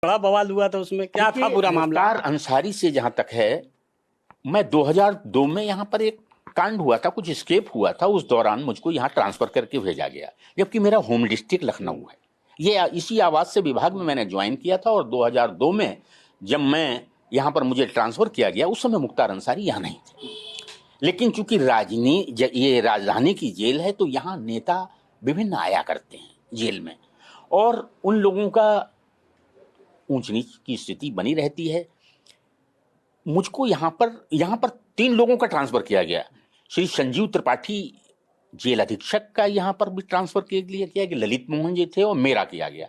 बड़ा बवाल हुआ था उसमें, क्या था पूरा मामला? मुख्तार अंसारी से जहां तक है, मैं 2002 में यहाँ पर एक कांड हुआ था, कुछ स्केप हुआ था, उस दौरान मुझको यहाँ ट्रांसफर करके भेजा गया, जबकि मेरा होम डिस्ट्रिक्ट लखनऊ है। ये इसी आवाज से विभाग में मैंने ज्वाइन किया था, और 2002 में जब मैं यहाँ पर मुझे ट्रांसफर किया गया, उस समय मुख्तार अंसारी यहाँ नहीं थे। लेकिन चूंकि ये राजधानी की जेल है, तो यहाँ नेता विभिन्न आया करते हैं जेल में, और उन लोगों का ऊंच नीच की स्थिति बनी रहती है। मुझको यहाँ पर 3 लोगों का ट्रांसफर किया गया। श्री संजीव त्रिपाठी जेल अधीक्षक का यहाँ पर भी ट्रांसफर किया गया, ललित मोहन जी थे, और मेरा किया गया।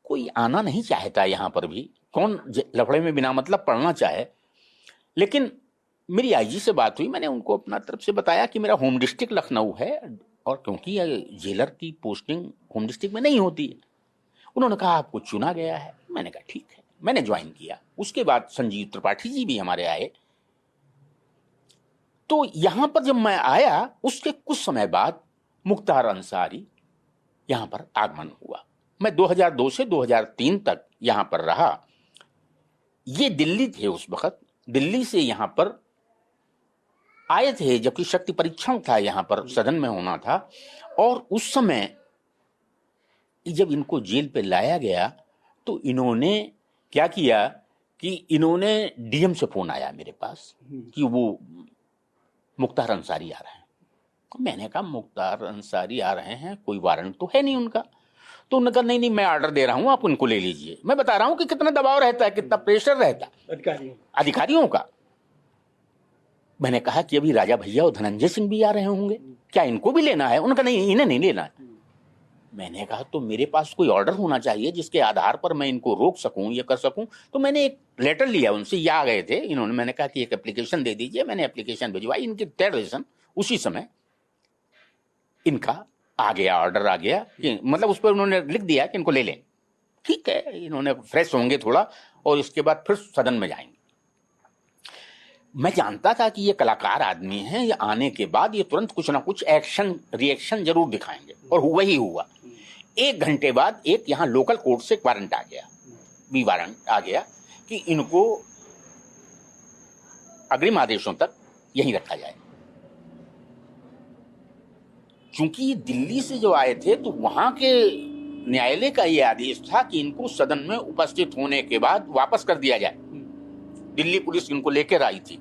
कोई आना नहीं चाहता यहाँ पर भी, कौन लफड़े में बिना मतलब पढ़ना चाहे। लेकिन मेरी आईजी से बात हुई, मैंने उनको अपना तरफ से बताया कि मेरा होम डिस्ट्रिक्ट लखनऊ है, और क्योंकि जेलर की पोस्टिंग होम डिस्ट्रिक्ट में नहीं होती है। उन्होंने कहा आपको चुना गया है। मैंने कहा ठीक है, मैंने ज्वाइन किया। उसके बाद संजीव त्रिपाठी जी भी हमारे आए। तो यहां पर जब मैं आया, उसके कुछ समय बाद मुख्तार अंसारी यहां पर आगमन हुआ। मैं 2002 से 2003 तक यहां पर रहा। ये दिल्ली थे उस वक्त, दिल्ली से यहां पर आए थे, जबकि शक्ति परीक्षण था यहां पर, सदन में होना था। और उस समय जब इनको जेल पे लाया गया, तो इन्होंने क्या किया कि इन्होंने डीएम से फोन आया मेरे पास कि वो मुख्तार अंसारी आ रहे हैं। मैंने कहा मुख्तार अंसारी आ रहे हैं, कोई वारंट तो है नहीं उनका। तो उन्होंने कहा नहीं, मैं ऑर्डर दे रहा हूं, आप उनको ले लीजिए। मैं बता रहा हूं कि कितना दबाव रहता है, कितना प्रेशर रहता है अधिकारियों का। मैंने कहा कि अभी राजा भैया और धनंजय सिंह भी आ रहे होंगे, क्या इनको भी लेना है? उनका नहीं, इन्हें नहीं लेना है। मैंने कहा तो मेरे पास कोई ऑर्डर होना चाहिए जिसके आधार पर मैं इनको रोक सकूं या कर सकूं। तो मैंने एक लेटर लिया उनसे, ये आ गए थे इन्होंने। मैंने कहा कि एक एप्लीकेशन दे दीजिए। मैंने एप्लीकेशन भिजवाई, इनकी टेररिज्म उसी समय इनका आ गया, ऑर्डर आ गया कि मतलब उस पर उन्होंने लिख दिया कि इनको ले लें। ठीक है, इन्होंने फ्रेश होंगे थोड़ा, और इसके बाद फिर सदन में जाएंगे। मैं जानता था कि ये कलाकार आदमी हैं, ये आने के बाद ये तुरंत कुछ ना कुछ एक्शन रिएक्शन जरूर दिखाएंगे, और हुआ ही हुआ। 1 घंटे बाद एक यहां लोकल कोर्ट से वारंट आ गया, बी वारंट आ गया कि इनको अग्रिम आदेशों तक यहीं रखा जाए। चूंकि ये दिल्ली से जो आए थे, तो वहां के न्यायालय का ये आदेश था कि इनको सदन में उपस्थित होने के बाद वापस कर दिया जाए। दिल्ली पुलिस इनको लेकर आई थी।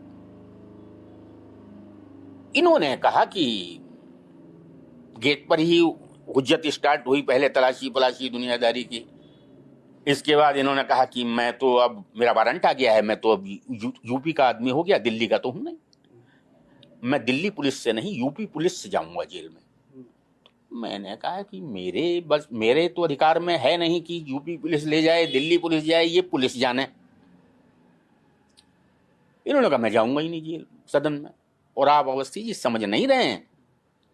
इन्होंने कहा कि गेट पर ही हुज्जत स्टार्ट हुई, पहले तलाशी पलाशी दुनियादारी की। इसके बाद इन्होंने कहा कि मैं तो अब मेरा वारंट आ गया है, मैं तो अब यूपी का आदमी हो गया, दिल्ली का तो हूं नहीं। मैं दिल्ली पुलिस से नहीं, यूपी पुलिस से जाऊंगा जेल में। मैंने कहा कि मेरे तो अधिकार में है नहीं कि यूपी पुलिस ले जाए, दिल्ली पुलिस जाए, ये पुलिस जाने। इन्होंने कहा मैं जाऊंगा ही नहीं जेल, सदन में। और आप अवस्थी जी समझ नहीं रहे हैं,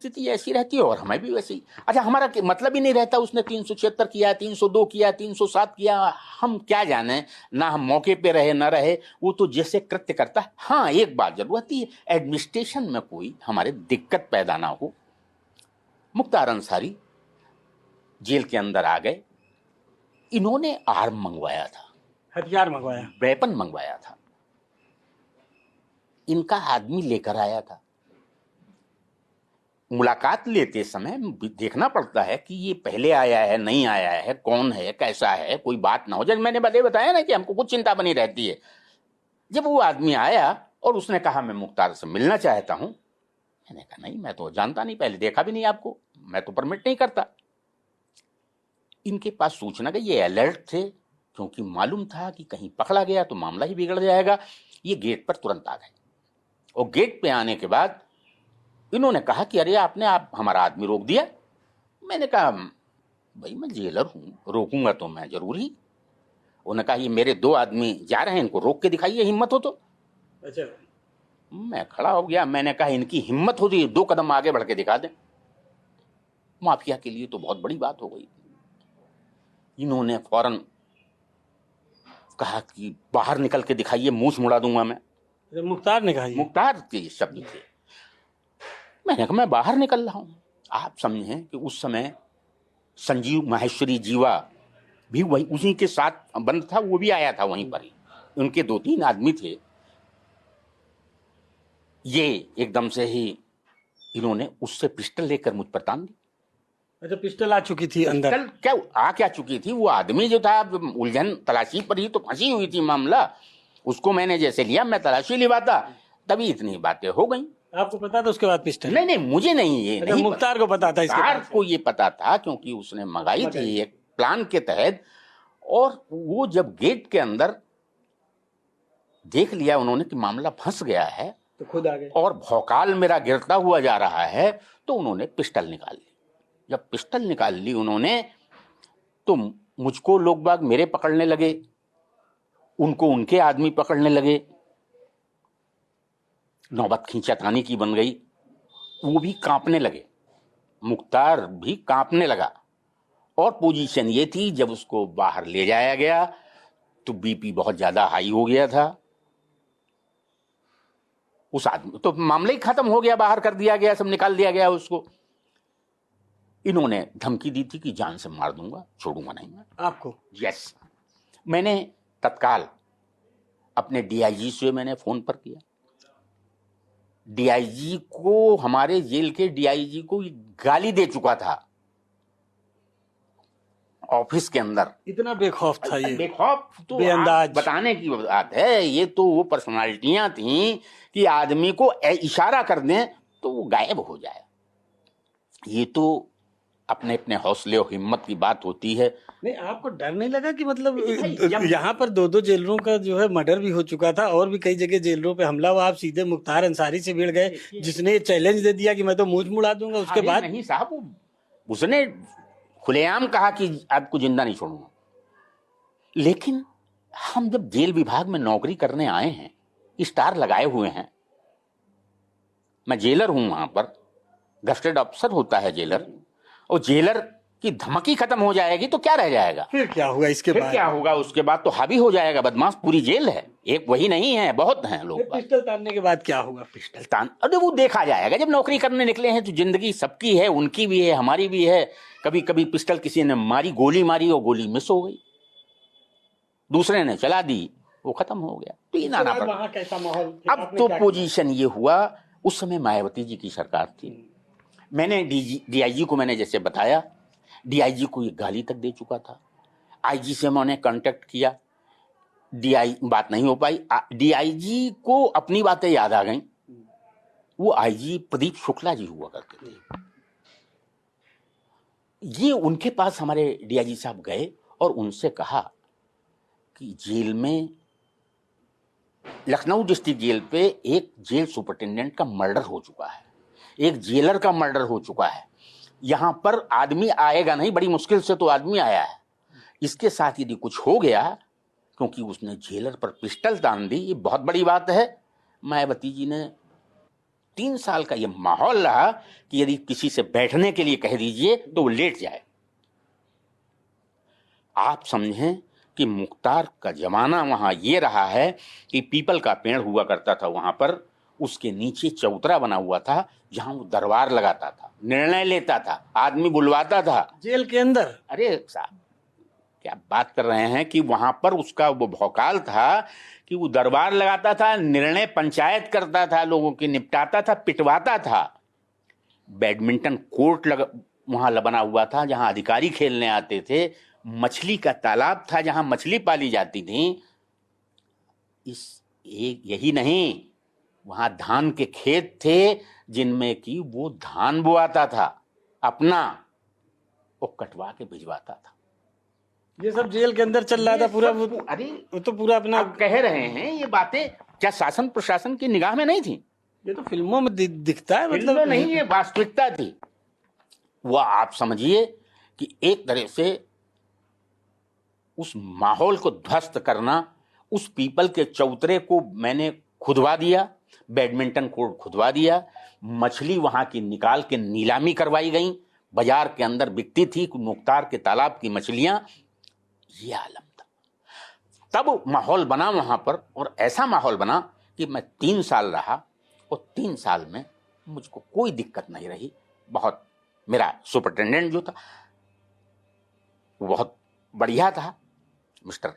स्थिति ऐसी रहती है, और हमें भी वैसे ही। अच्छा, हमारा मतलब ही नहीं रहता उसने 376 किया, 302 किया, 307 किया, हम क्या जाने, ना हम मौके पे रहे ना रहे, वो तो जैसे कृत्य करता है। हाँ, एक बात जरूर आती है, एडमिनिस्ट्रेशन में कोई हमारे दिक्कत पैदा ना हो। मुख्तार अंसारी जेल के अंदर आ गए, इन्होंने आर्म मंगवाया था, हथियार मंगवाया, वेपन मंगवाया था, इनका आदमी लेकर आया था। मुलाकात लेते समय देखना पड़ता है कि ये पहले आया है, नहीं आया है, कौन है, कैसा है, कोई बात ना हो जाए। मैंने बताया ना कि हमको कुछ चिंता बनी रहती है। जब वो आदमी आया और उसने कहा मैं मुख्तार से मिलना चाहता हूं, मैंने कहा नहीं, मैं तो जानता नहीं, पहले देखा भी नहीं आपको, मैं तो परमिट नहीं करता। इनके पास सूचना का ये अलर्ट थे, क्योंकि मालूम था कि कहीं पकड़ा गया तो मामला ही बिगड़ जाएगा। ये गेट पर तुरंत आ गए, और गेट पे आने के बाद इन्होंने कहा कि अरे आप हमारा आदमी रोक दिया। मैंने कहा भाई मैं जेलर हूं, रोकूंगा तो मैं जरूर ही। उन्होंने कहा ये मेरे 2 आदमी जा रहे हैं, इनको रोक के दिखाइए, हिम्मत हो तो। अच्छा, मैं खड़ा हो गया, मैंने कहा इनकी हिम्मत हो तो ये 2 कदम आगे बढ़ के दिखा दें। माफिया के लिए तो बहुत बड़ी बात हो गई। इन्होंने फौरन कहा कि बाहर निकल के दिखाइए, मूछ मुड़ा दूंगा मैं। मुख्तार ने कहा, मुख्तार के शब्द थे। मैंने कहा मैं बाहर निकल रहा हूं। आप समझें कि उस समय संजीव माहेश्वरी जीवा भी वही उसी के साथ बंद था, वो भी आया था वहीं पर ही। उनके 2-3 आदमी थे। ये एकदम से ही इन्होंने उससे पिस्टल लेकर मुझ पर तान दी। अच्छा, पिस्टल आ चुकी थी अंदर? पिस्टल क्या चुकी थी, वो आदमी जो था उलझन तलाशी पर ही तो फंसी हुई थी मामला। उसको मैंने जैसे लिया, मैं तलाशी लिवाता, तभी इतनी बातें हो गई। आपको पता था उसके बाद पिस्टल? नहीं, मुझे नहीं, ये अच्छा, नहीं मुख्तार को पता था? इसके मुख्तार पास को ये पता था, क्योंकि उसने मंगाई थी एक प्लान के तहत। और वो जब गेट के अंदर देख लिया उन्होंने कि मामला फंस गया है, तो खुद आ गए। और भौकाल मेरा गिरता हुआ जा रहा है, तो उन्होंने पिस्टल निकाल ली। जब पिस्टल निकाल ली उन्होंने, तो मुझको लोग बाग मेरे पकड़ने लगे, उनको उनके आदमी पकड़ने लगे। नौबत खींचातानी की बन गई। वो भी कांपने लगे, मुख्तार भी कांपने लगा। और पोजीशन ये थी, जब उसको बाहर ले जाया गया तो बीपी बहुत ज्यादा हाई हो गया था उस आदमी। तो मामला ही खत्म हो गया, बाहर कर दिया गया, सब निकाल दिया गया उसको। इन्होंने धमकी दी थी कि जान से मार दूंगा, छोड़ूंगा नहीं मैं आपको? यस। मैंने तत्काल अपने डीआईजी से मैंने फोन पर किया। डीआईजी को, हमारे जेल के डीआईजी को गाली दे चुका था ऑफिस के अंदर। इतना बेखौफ था ये? बेखौफ तो बेअंदाज। बताने की बात है। ये तो वो पर्सनालिटियां थी कि आदमी को इशारा कर दें तो वो गायब हो जाए। ये तो अपने अपने हौसले और हिम्मत की बात होती है। नहीं, आपको डर नहीं लगा कि मतलब यहाँ पर 2-2 जेलरों का जो है मर्डर भी हो चुका था, और भी कई जगह जेलरों पे हमला हुआ, आप सीधे मुख्तार अंसारी से भिड़ गए, जिसने चैलेंज दे दिया कि मैं तो मूंछ मुड़ा दूंगा। उसके बाद नहीं साहब, उसने खुलेआम कहा कि आपको जिंदा नहीं छोड़ूंगा। लेकिन हम जब जेल विभाग में नौकरी करने आए हैं, स्टार लगाए हुए हैं, मैं जेलर हूं, वहां पर गस्टेड अफसर होता है जेलर, और जेलर की धमकी खत्म हो जाएगी तो क्या रह जाएगा? फिर क्या हुआ इसके बाद? क्या होगा उसके बाद? तो हावी हो जाएगा बदमाश। पूरी जेल है, एक वही नहीं है, बहुत हैं लोग। पिस्टल तानने के बाद क्या हुआ? पिस्टल तान, अरे वो देखा जाएगा। जब नौकरी करने निकले हैं तो जिंदगी सबकी है, उनकी भी है, हमारी भी है। कभी कभी पिस्टल किसी ने मारी, गोली मारी और गोली मिस हो गई, दूसरे ने चला दी, वो खत्म हो गया। तो ये नाना वहां कैसा माहौल? अब तो पोजीशन ये हुआ, उस समय मायावती जी की सरकार थी। मैंने डीआईजी को मैंने जैसे बताया, डीआईजी को ये गाली तक दे चुका था। आईजी से मैंने कांटेक्ट किया, बात नहीं हो पाई। डीआईजी को अपनी बातें याद आ गई। वो आईजी प्रदीप शुक्ला जी हुआ करते थे। ये उनके पास हमारे डीआईजी साहब गए और उनसे कहा कि जेल में, लखनऊ डिस्ट्रिक्ट जेल पे एक जेल सुपरिटेंडेंट का मर्डर हो चुका है, एक जेलर का मर्डर हो चुका है। यहां पर आदमी आएगा नहीं, बड़ी मुश्किल से तो आदमी आया है। इसके साथ यदि कुछ हो गया, क्योंकि उसने जेलर पर पिस्टल तान दी, ये बहुत बड़ी बात है। मायावती जी ने 3 साल का ये माहौल रहा कि यदि किसी से बैठने के लिए कह दीजिए तो वो लेट जाए। आप समझें कि मुख्तार का जमाना वहां ये रहा है कि पीपल का पेड़ हुआ करता था वहां पर, उसके नीचे चौतरा बना हुआ था, जहां वो दरबार लगाता था, निर्णय लेता था, आदमी बुलवाता था जेल के अंदर। अरे साहब, क्या बात कर रहे हैं कि वहां पर उसका वो भौकाल था कि वो दरबार लगाता था, निर्णय पंचायत करता था, लोगों की निपटाता था, पिटवाता था। बैडमिंटन कोर्ट वहां बना हुआ था जहां अधिकारी खेलने आते थे। मछली का तालाब था जहां मछली पाली जाती थी। यही नहीं, वहां धान के खेत थे जिनमें कि वो धान बोआता था अपना, वो कटवा के भिजवाता था। ये सब जेल के अंदर चल रहा था पूरा। अरे वो तो पूरा अपना कह रहे हैं ये बातें, क्या शासन प्रशासन की निगाह में नहीं थी? ये तो फिल्मों में दिखता है, मतलब नहीं, ये वास्तविकता थी। वह आप समझिए कि एक तरह से उस माहौल को ध्वस्त करना, उस पीपल के चौतरे को मैंने खुदवा दिया, बैडमिंटन कोर्ट खुदवा दिया, मछली वहां की निकाल के नीलामी करवाई गई, बाजार के अंदर बिकती थी मुख्तार के तालाब की मछलियां। ये आलम था। तब माहौल बना वहां पर, और ऐसा माहौल बना कि मैं 3 साल रहा, और 3 साल में मुझको कोई दिक्कत नहीं रही। बहुत, मेरा सुपरिटेंडेंट जो था वो बहुत बढ़िया था मिस्टर